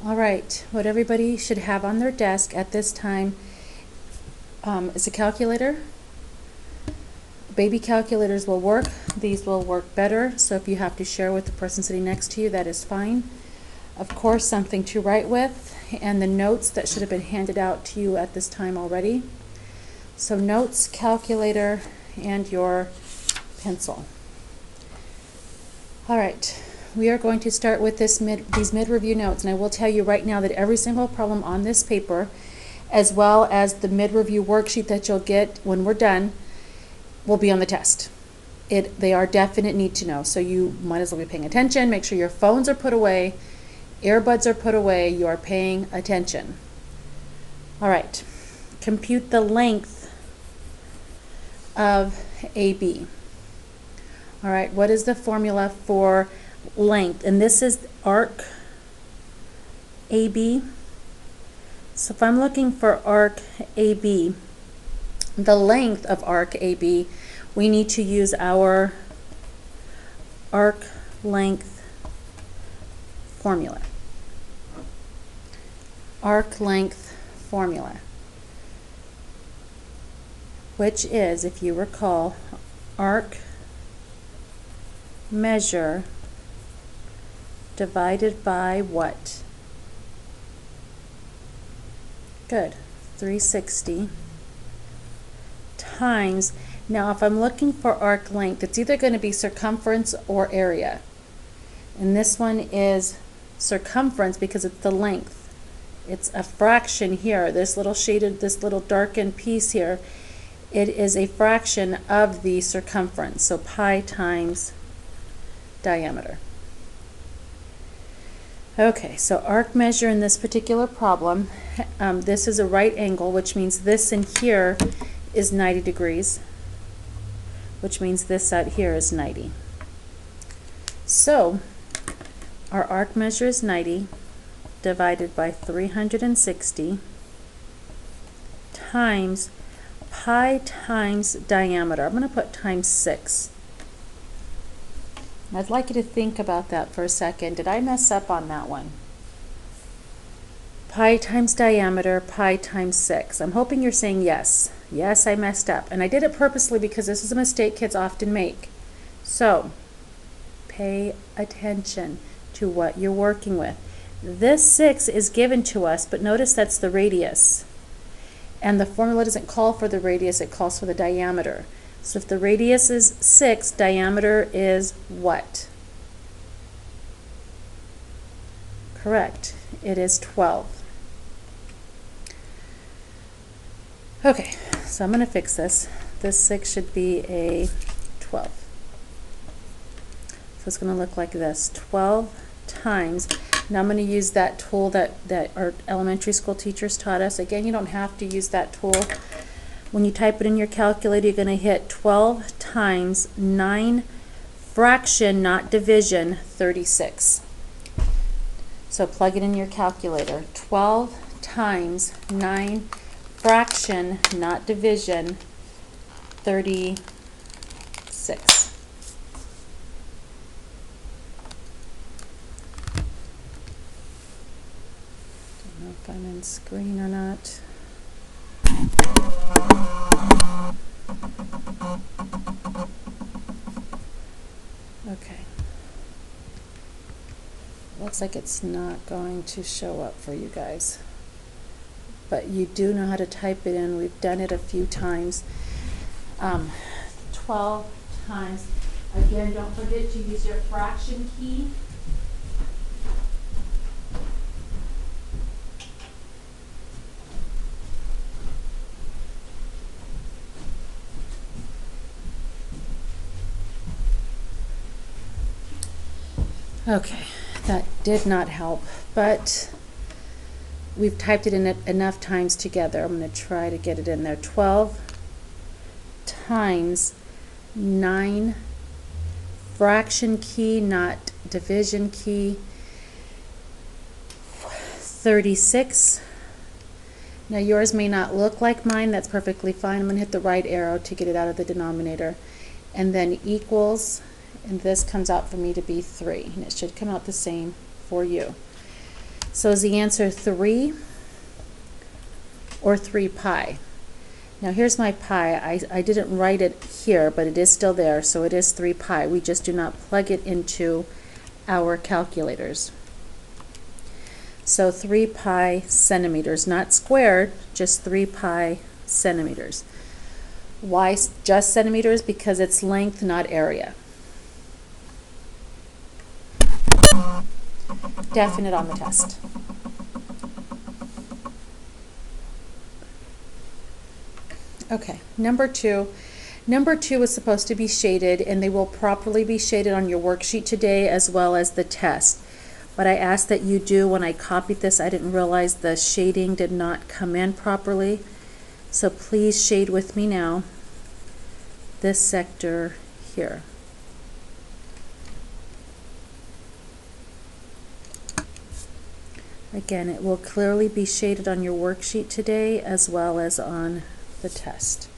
All right, what everybody should have on their desk at this time is a calculator. Baby calculators will work. These will work better, so if you have to share with the person sitting next to you, that is fine. Of course, something to write with, and the notes that should have been handed out to you at this time already. So notes, calculator, and your pencil. All right. We are going to start with these mid-review notes, and I will tell you right now that every single problem on this paper, as well as the mid-review worksheet that you'll get when we're done, will be on the test. They are definite need to know, so you might as well be paying attention. Make sure your phones are put away, earbuds are put away, you are paying attention. All right, compute the length of AB. All right, what is the formula for length? And this is arc AB. So if I'm looking for arc AB, the length of arc AB, we need to use our arc length formula. Arc length formula, which is, if you recall, arc measure divided by what? Good. 360 times. Now if I'm looking for arc length, it's either going to be circumference or area. And this one is circumference because it's the length. It's a fraction here. This little shaded, this little darkened piece here, it is a fraction of the circumference. So pi times diameter. Okay, so arc measure in this particular problem, this is a right angle, which means this in here is 90 degrees, which means this out here is 90. So our arc measure is 90 divided by 360 times pi times diameter. I'm going to put times 6. I'd like you to think about that for a second. Did I mess up on that one? Pi times diameter, pi times 6. I'm hoping you're saying yes. Yes, I messed up. And I did it purposely because this is a mistake kids often make. So, pay attention to what you're working with. This 6 is given to us, but notice that's the radius. And the formula doesn't call for the radius, it calls for the diameter. So if the radius is 6, diameter is what? Correct. It is 12. Okay, so I'm going to fix this. This 6 should be a 12. So it's going to look like this. 12 times. Now I'm going to use that tool that our elementary school teachers taught us. Again, you don't have to use that tool. When you type it in your calculator, you're going to hit 12 times 9 fraction, not division, 36. So plug it in your calculator. 12 times 9 fraction, not division, 36. Don't know if I'm in screen or not. Okay. Looks like it's not going to show up for you guys. But you do know how to type it in. We've done it a few times. 12 times. Again, don't forget to use your fraction key. Okay, that did not help, but we've typed it in enough times together. I'm going to try to get it in there. 12 times 9 fraction key, not division key, 36. Now yours may not look like mine. That's perfectly fine. I'm going to hit the right arrow to get it out of the denominator. And then equals, and this comes out for me to be 3. And it should come out the same for you. So is the answer 3 or 3 pi? Now here's my pi. I didn't write it here, but it is still there, so it is 3 pi. We just do not plug it into our calculators. So 3 pi centimeters, not squared, just 3 pi centimeters. Why just centimeters? Because it's length, not area. Definite on the test. Okay, number two. Number 2 is supposed to be shaded, and they will properly be shaded on your worksheet today as well as the test. But I ask that you do, when I copied this, I didn't realize the shading did not come in properly. So please shade with me now this sector here. Again, it will clearly be shaded on your worksheet today as well as on the test.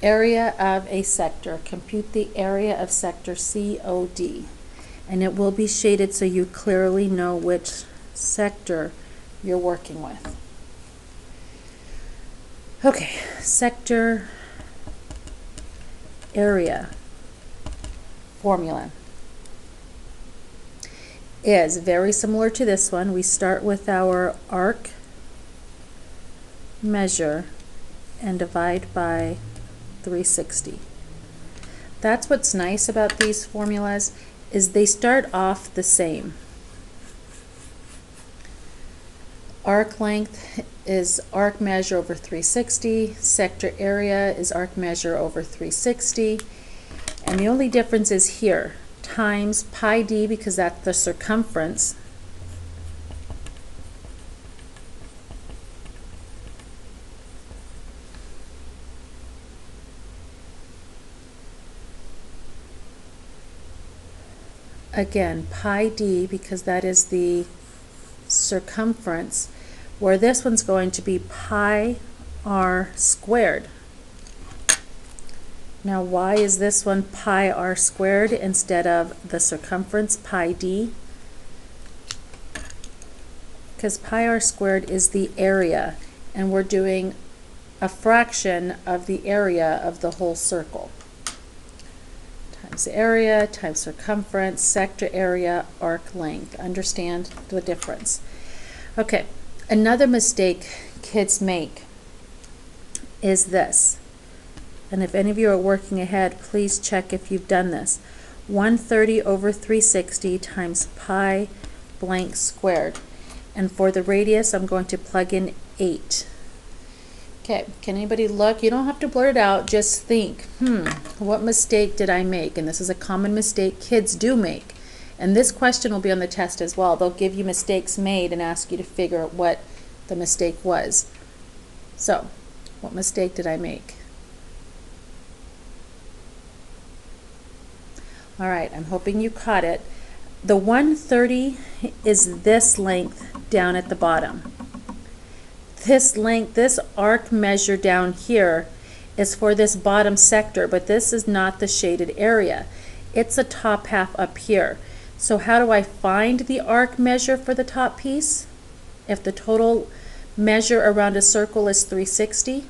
Area of a sector. Compute the area of sector COD. And it will be shaded so you clearly know which sector you're working with. Okay, sector area formula is very similar to this one. We start with our arc measure and divide by 360. That's what's nice about these formulas, is they start off the same. Arc length is arc measure over 360, sector area is arc measure over 360, and the only difference is here, times pi d, because that's the circumference, again, pi d, because that is the circumference, where this one's going to be pi r squared. Now, why is this one pi r squared instead of the circumference pi d? Because pi r squared is the area, and we're doing a fraction of the area of the whole circle. Times area times circumference, sector area, arc length. Understand the difference. Okay, another mistake kids make is this. And if any of you are working ahead, please check if you've done this. 130 over 360 times pi blank squared. And for the radius, I'm going to plug in 8. Okay, can anybody look? You don't have to blurt it out, just think, what mistake did I make? And this is a common mistake kids do make. And this question will be on the test as well. They'll give you mistakes made and ask you to figure out what the mistake was. So, what mistake did I make? All right, I'm hoping you caught it. The 130 is this length down at the bottom. This length, this arc measure down here is for this bottom sector, but this is not the shaded area. It's the top half up here. So how do I find the arc measure for the top piece? If the total measure around a circle is 360,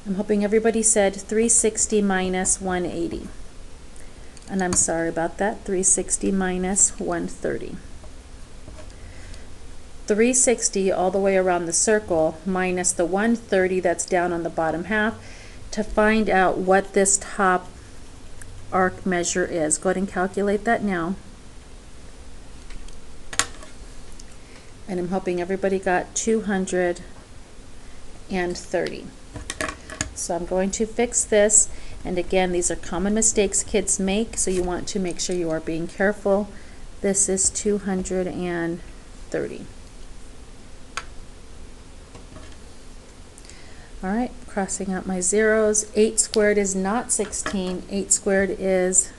I'm hoping everybody said 360 minus 180. And I'm sorry about that, 360 minus 130. 360 all the way around the circle minus the 130 that's down on the bottom half to find out what this top arc measure is. Go ahead and calculate that now. And I'm hoping everybody got 230. So I'm going to fix this, and again, these are common mistakes kids make, so you want to make sure you are being careful. This is 230. All right, crossing out my zeros. 8 squared is not 16. 8 squared is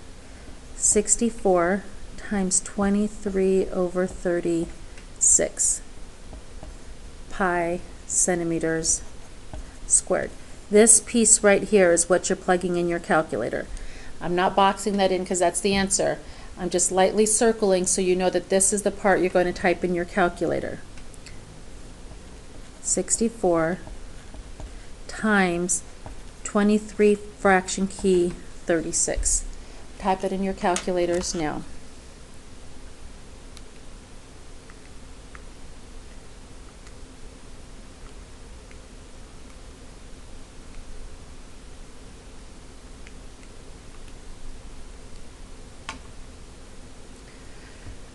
64 times 23 over 36 pi centimeters squared. This piece right here is what you're plugging in your calculator. I'm not boxing that in because that's the answer. I'm just lightly circling so you know that this is the part you're going to type in your calculator. 64 times 23 fraction key 36. Type it in your calculators now.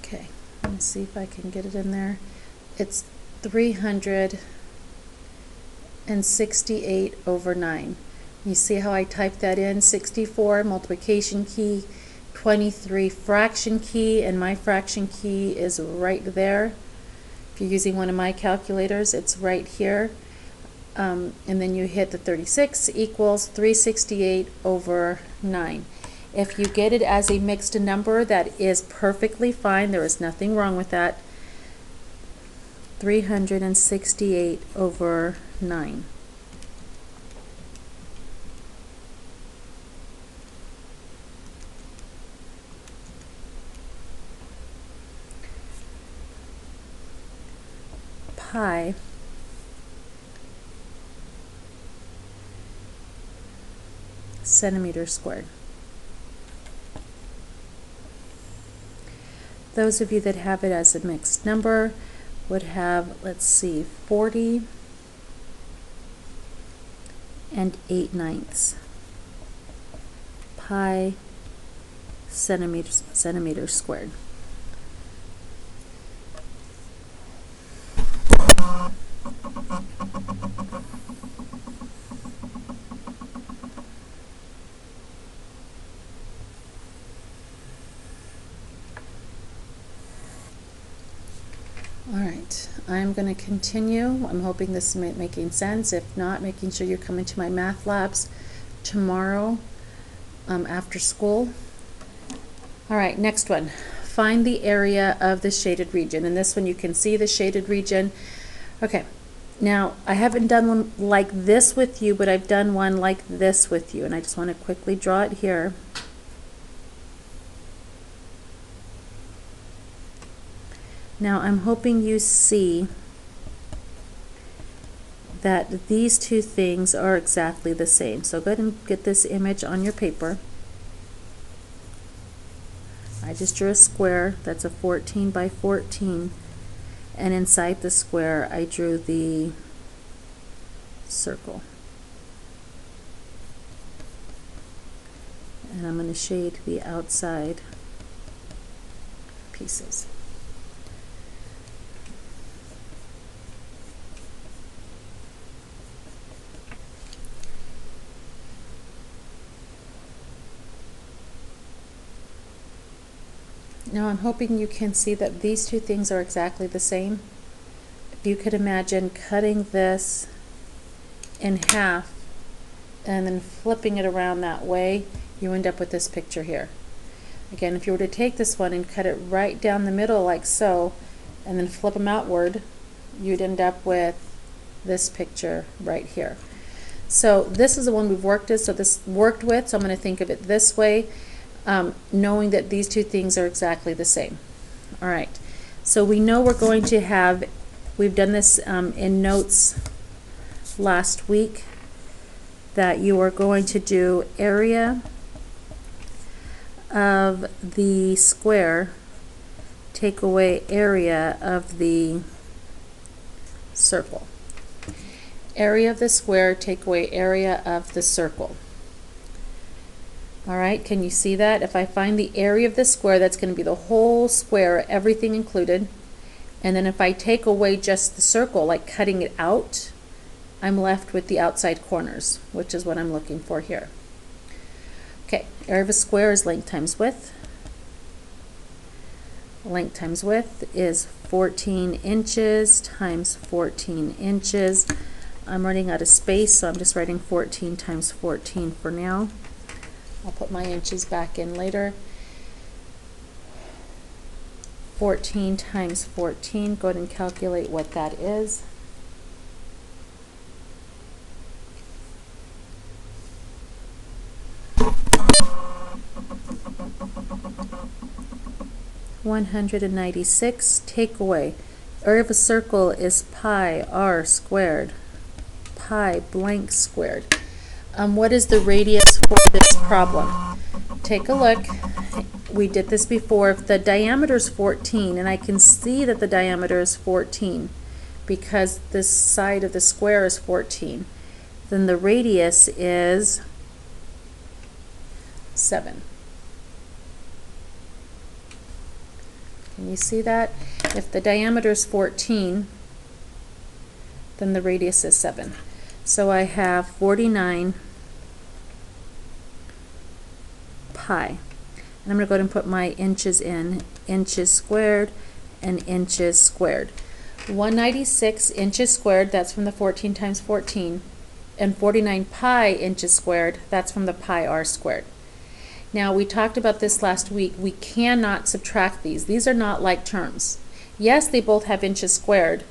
Okay, let me see if I can get it in there. It's 368 over 9. You see how I typed that in? 64 multiplication key, 23 fraction key, and my fraction key is right there. If you're using one of my calculators, it's right here. And then you hit the 36 equals 368 over 9. If you get it as a mixed number, that is perfectly fine. There is nothing wrong with that. 368 over 9. Pi centimeters squared. Those of you that have it as a mixed number would have, let's see, 40 and 8/9 pi centimeters squared. Alright, I'm going to continue. I'm hoping this is making sense. If not, making sure you're coming to my math labs tomorrow after school. Alright, next one. Find the area of the shaded region. And this one you can see the shaded region. Okay, now I haven't done one like this with you, but I've done one like this with you. And I just want to quickly draw it here. Now I'm hoping you see that these two things are exactly the same. So go ahead and get this image on your paper. I just drew a square that's a 14 by 14, and inside the square I drew the circle. And I'm going to shade the outside pieces. Now I'm hoping you can see that these two things are exactly the same. If you could imagine cutting this in half and then flipping it around that way, you end up with this picture here. Again, if you were to take this one and cut it right down the middle like so, and then flip them outward, you'd end up with this picture right here. So this is the one we've worked with, so I'm going to think of it this way. Knowing that these two things are exactly the same. All right, so we know we're going to have, we've done this in notes last week, that you are going to do area of the square, take away area of the circle. Area of the square, take away area of the circle. Alright, can you see that? If I find the area of the square, that's going to be the whole square, everything included. And then if I take away just the circle, like cutting it out, I'm left with the outside corners, which is what I'm looking for here. Okay, area of a square is length times width. Length times width is 14 inches times 14 inches. I'm running out of space, so I'm just writing 14 times 14 for now. I'll put my inches back in later. 14 times 14, go ahead and calculate what that is. 196. Take away. Area of a circle is pi r squared. Pi blank squared. What is the radius for this problem? Take a look. We did this before. If the diameter is 14, and I can see that the diameter is 14 because this side of the square is 14, then the radius is 7. Can you see that? If the diameter is 14, then the radius is 7. So I have 49 pi. And I'm going to go ahead and put my inches in. Inches squared and inches squared. 196 inches squared, that's from the 14 times 14. And 49 pi inches squared, that's from the pi r squared. Now, we talked about this last week. We cannot subtract these. These are not like terms. Yes, they both have inches squared,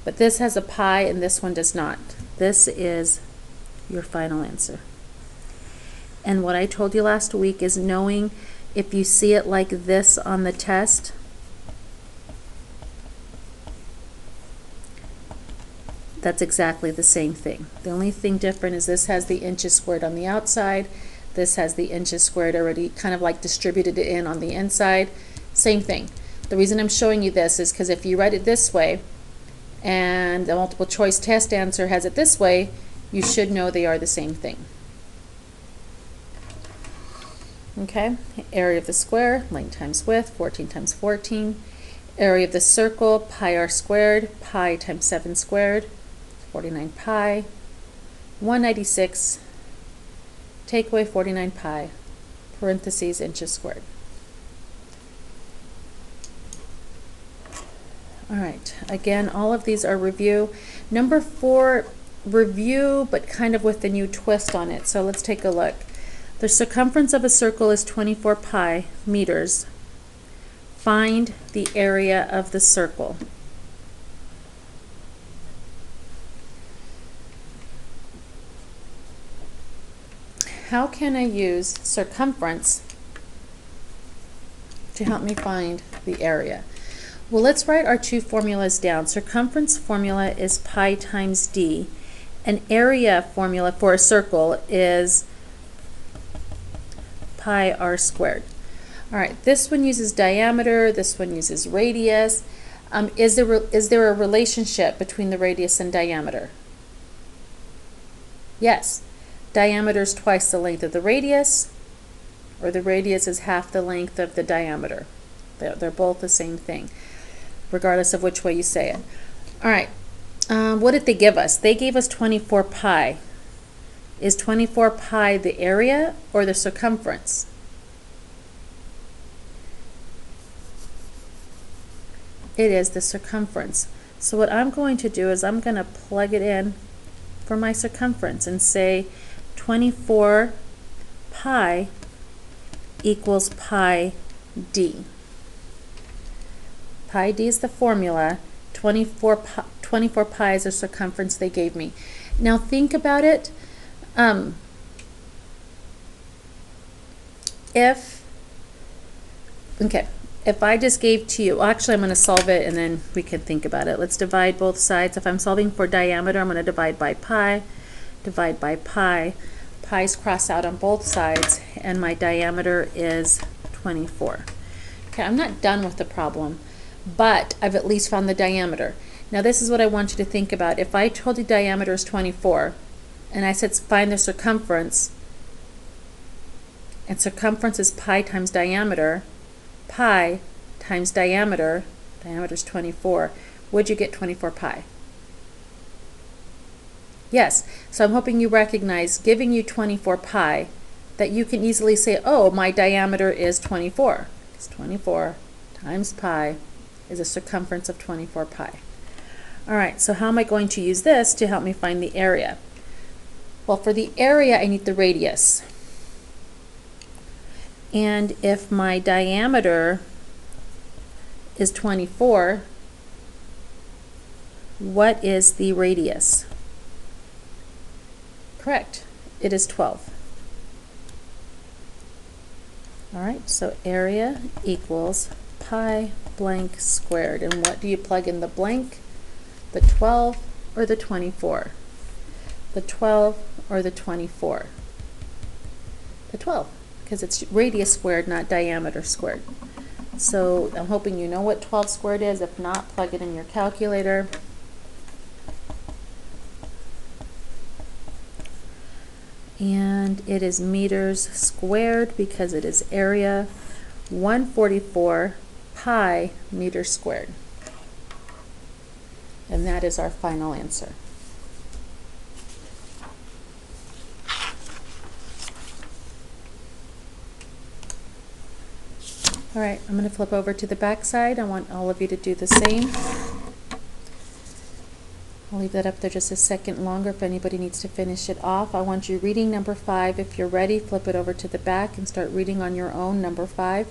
but this has a pi and this one does not. This is your final answer. And what I told you last week is knowing if you see it like this on the test, that's exactly the same thing. The only thing different is this has the inches squared on the outside. This has the inches squared already kind of like distributed it in on the inside. Same thing. The reason I'm showing you this is because if you write it this way and the multiple choice test answer has it this way, you should know they are the same thing. Okay, area of the square, length times width, 14 times 14. Area of the circle, pi r squared, pi times 7 squared, 49 pi. 196, take away 49 pi, parentheses, inches squared. All right, again, all of these are review. Number 4, review, but kind of with a new twist on it. So let's take a look. The circumference of a circle is 24 pi meters. Find the area of the circle. How can I use circumference to help me find the area? Well, let's write our two formulas down. Circumference formula is pi times d. An area formula for a circle is pi r squared. All right, this one uses diameter, this one uses radius. Is there a relationship between the radius and diameter? Yes. Diameter is twice the length of the radius, or the radius is half the length of the diameter. They're both the same thing, regardless of which way you say it. All right, what did they give us? They gave us 24 pi. Is 24 pi the area or the circumference? It is the circumference. So what I'm going to do is I'm going to plug it in for my circumference and say 24 pi equals pi d. Pi d is the formula. 24 pi is the circumference they gave me. Now think about it. If I just gave to you, well, actually I'm going to solve it and then we can think about it. Let's divide both sides. If I'm solving for diameter, I'm going to divide by pi. Divide by pi. Pi's cross out on both sides, and my diameter is 24. Okay, I'm not done with the problem, but I've at least found the diameter. Now this is what I want you to think about. If I told you diameter is 24, and I said find the circumference, and circumference is pi times diameter, pi times diameter, diameter is 24, would you get 24 pi? Yes, so I'm hoping you recognize, giving you 24 pi, that you can easily say, oh, my diameter is 24. Because 24 times pi is a circumference of 24 pi. All right, so how am I going to use this to help me find the area? Well, for the area, I need the radius. And if my diameter is 24, what is the radius? Correct. It is 12. All right, so area equals pi blank squared. And what do you plug in the blank? The 12 or the 24? The 12 or the 24? The 12, because it's radius squared, not diameter squared. So I'm hoping you know what 12 squared is. If not, plug it in your calculator. And it is meters squared because it is area, 144 pi meters squared. And that is our final answer. All right, I'm going to flip over to the back side. I want all of you to do the same. I'll leave that up there just a second longer if anybody needs to finish it off. I want you reading number 5. If you're ready, flip it over to the back and start reading on your own number 5.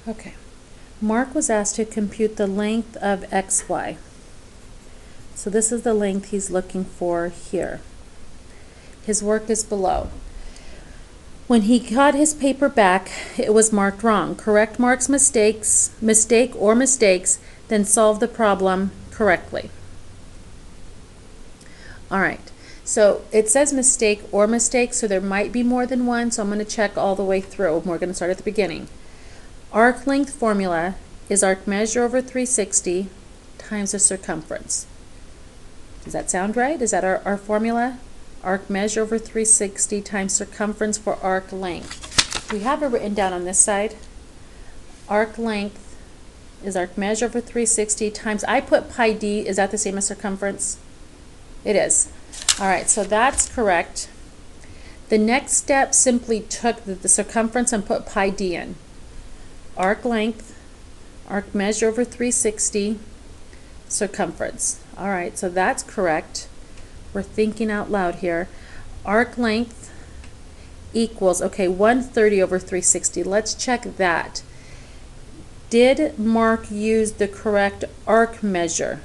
Okay. Mark was asked to compute the length of XY. So this is the length he's looking for here. His work is below. When he got his paper back, it was marked wrong. Correct Mark's mistake or mistakes, then solve the problem correctly. All right. So it says mistake or mistake, so there might be more than one, so I'm going to check all the way through. We're going to start at the beginning. Arc length formula is arc measure over 360 times the circumference. Does that sound right? Is that our formula? Arc measure over 360 times circumference for arc length. We have it written down on this side. Arc length is arc measure over 360 times, I put pi d, is that the same as circumference? It is. All right, so that's correct. The next step simply took the circumference and put pi d in. Arc length, arc measure over 360, circumference. All right, so that's correct. We're thinking out loud here. Arc length equals, okay, 130 over 360. Let's check that. Did Mark use the correct arc measure?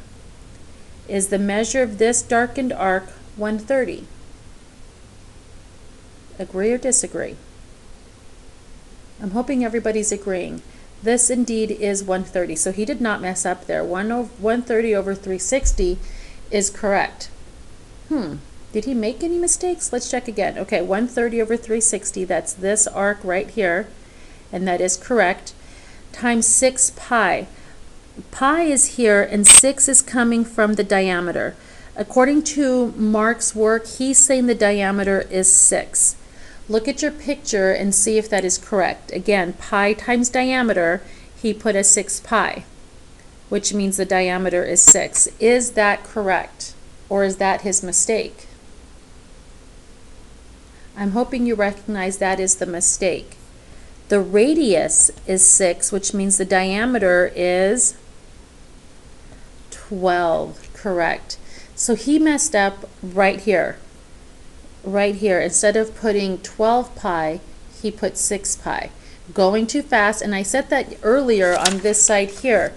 Is the measure of this darkened arc 130? Agree or disagree? I'm hoping everybody's agreeing. This indeed is 130, so he did not mess up there. 130 over 360 is correct. Did he make any mistakes? Let's check again. Okay, 130 over 360, that's this arc right here, and that is correct, times 6 pi. Pi is here, and 6 is coming from the diameter. According to Mark's work, he's saying the diameter is 6. Look at your picture and see if that is correct. Again, pi times diameter, he put a 6 pi, which means the diameter is 6. Is that correct? Or is that his mistake? I'm hoping you recognize that is the mistake. The radius is 6, which means the diameter is 12. Correct. So he messed up right here. Right here, instead of putting 12 pi, he put 6 pi. Going too fast, and I said that earlier on this side here,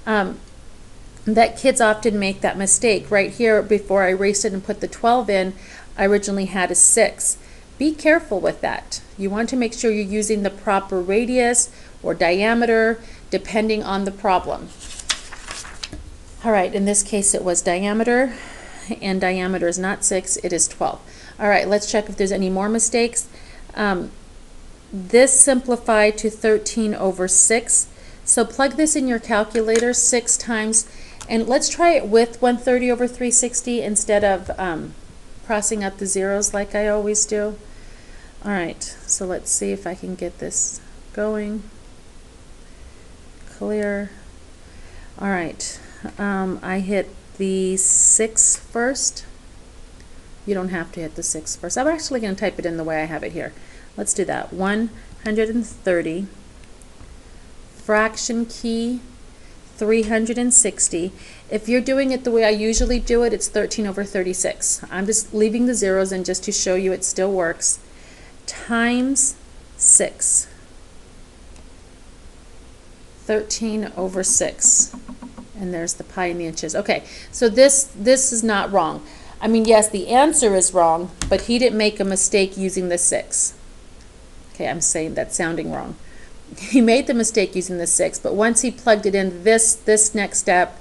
that kids often make that mistake. Right here, before I erased it and put the 12 in, I originally had a 6. Be careful with that. You want to make sure you're using the proper radius or diameter, depending on the problem. All right, in this case it was diameter, and diameter is not 6, it is 12. All right, let's check if there's any more mistakes. This simplified to 13 over 6. So plug this in your calculator 6 times, and let's try it with 130 over 360 instead of crossing out the zeros like I always do. All right, so let's see if I can get this going. Clear. All right, I hit the 6 first. You don't have to hit the 6 first. I'm actually going to type it in the way I have it here. Let's do that. 130, fraction key, 360. If you're doing it the way I usually do it, it's 13 over 36. I'm just leaving the zeros in just to show you it still works. Times 6. 13 over 6. And there's the pi in the inches. Okay, so this is not wrong. I mean, yes, the answer is wrong, but he didn't make a mistake using the 6. Okay, I'm saying that's sounding wrong. He made the mistake using the 6, but once he plugged it in, this next step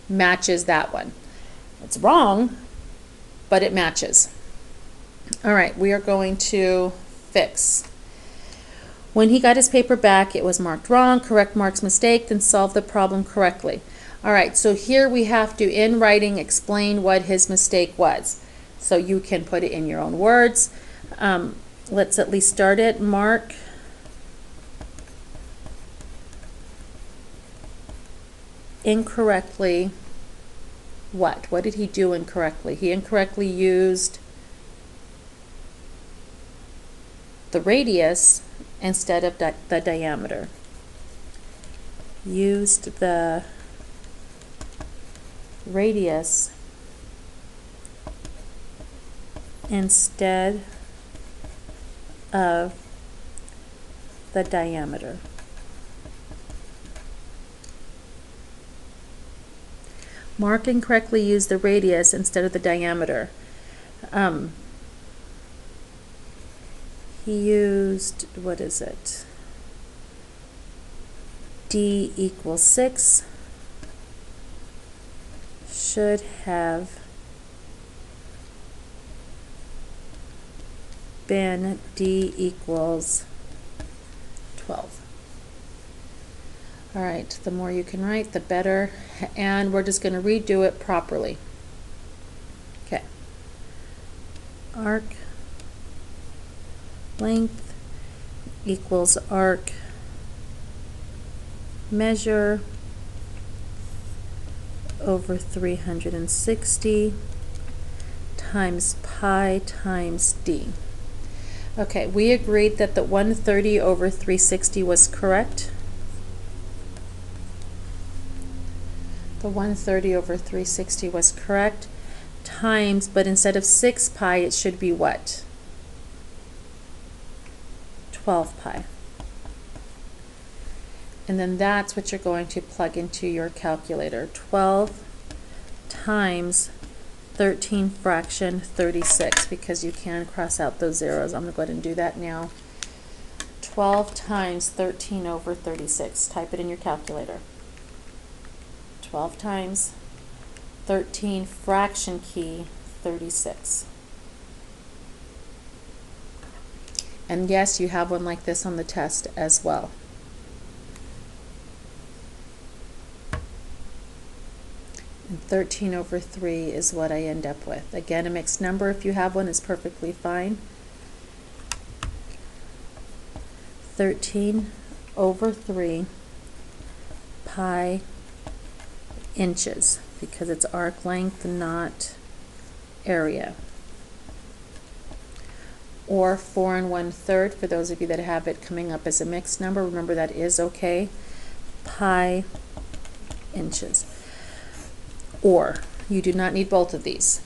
matches that one. It's wrong, but it matches. All right, we are going to fix. When he got his paper back, it was marked wrong. Correct Mark's mistake, then solve the problem correctly. All right, so here we have to, in writing, explain what his mistake was. So you can put it in your own words. Let's at least start it. Mark incorrectly what? What did he do incorrectly? He incorrectly used the radius instead of the diameter. Used the radius instead of the diameter. Mark incorrectly used the radius instead of the diameter. He used, what is it? D equals 6. Should have been D equals 12. All right, the more you can write, the better. And we're just going to redo it properly. Okay. Arc length equals arc measure over 360 times pi times d. Okay, we agreed that the 130 over 360 was correct. The 130 over 360 was correct. Times, but instead of 6 pi, it should be what? 12 pi. And then that's what you're going to plug into your calculator. 12 times 13 fraction 36, because you can cross out those zeros. I'm going to go ahead and do that now. 12 times 13 over 36. Type it in your calculator. 12 times 13 fraction key 36. And yes, you have one like this on the test as well. And 13 over 3 is what I end up with. Again, a mixed number, if you have one, is perfectly fine. 13 over 3 pi inches, because it's arc length, not area. Or 4 1/3 for those of you that have it coming up as a mixed number. Remember, that is okay. Pi inches. Or you do not need both of these.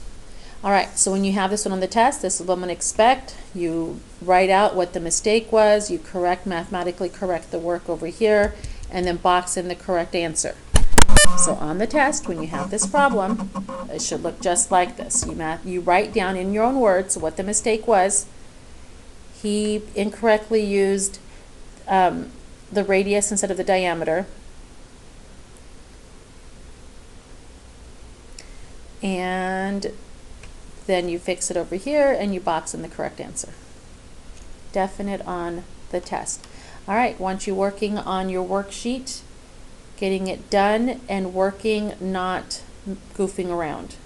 All right, so when you have this one on the test, this is what I'm going to expect. You write out what the mistake was, you mathematically correct the work over here, and then box in the correct answer. So on the test, when you have this problem, it should look just like this. You write down in your own words what the mistake was. He incorrectly used the radius instead of the diameter. And then you fix it over here and you box in the correct answer. Definite on the test. All right, once you're working on your worksheet, getting it done and working, not goofing around.